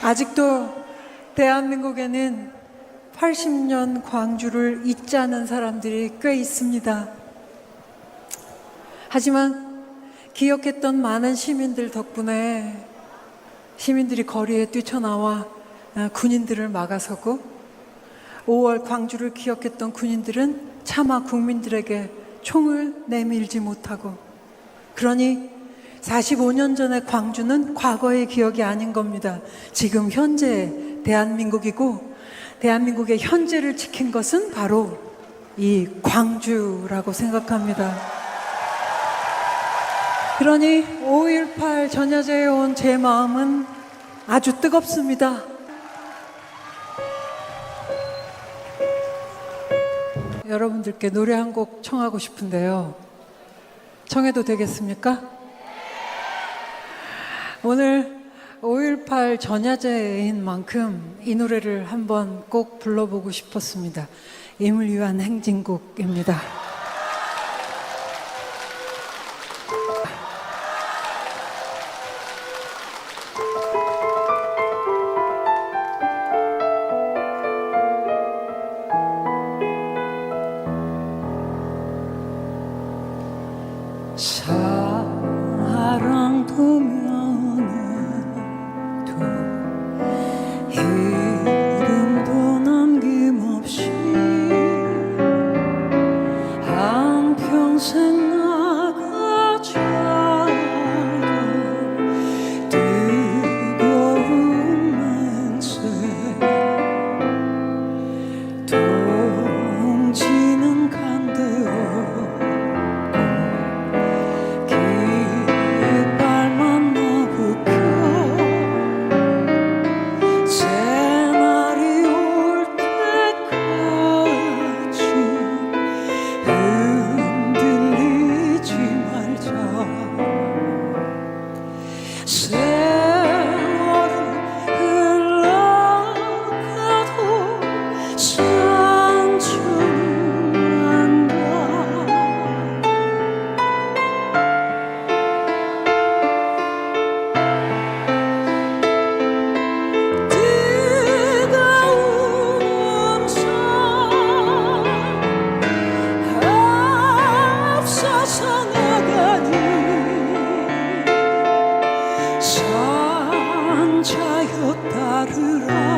아직도 대한민국에는 80년 광주를 잊지 않은 사람들이 꽤 있습니다. 하지만 기억했던 많은 시민들 덕분에 시민들이 거리에 뛰쳐나와 군인들을 막아서고 5월 광주를 기억했던 군인들은 차마 국민들에게 총을 내밀지 못하고, 그러니 45년 전의 광주는 과거의 기억이 아닌 겁니다. 지금 현재 대한민국이고, 대한민국의 현재를 지킨 것은 바로 이 광주라고 생각합니다. 그러니 5.18 전야제에 온 제 마음은 아주 뜨겁습니다. 여러분들께 노래 한 곡 청하고 싶은데요. 청해도 되겠습니까? 오늘 5.18 전야제인 만큼 이 노래를 한번 꼭 불러보고 싶었습니다. 임을 위한 행진곡입니다. 사랑도 면회도 이름도 남김없이 한평생 나가자던 뜨거운 맹세, 동지는 간대어 산자여 따르라.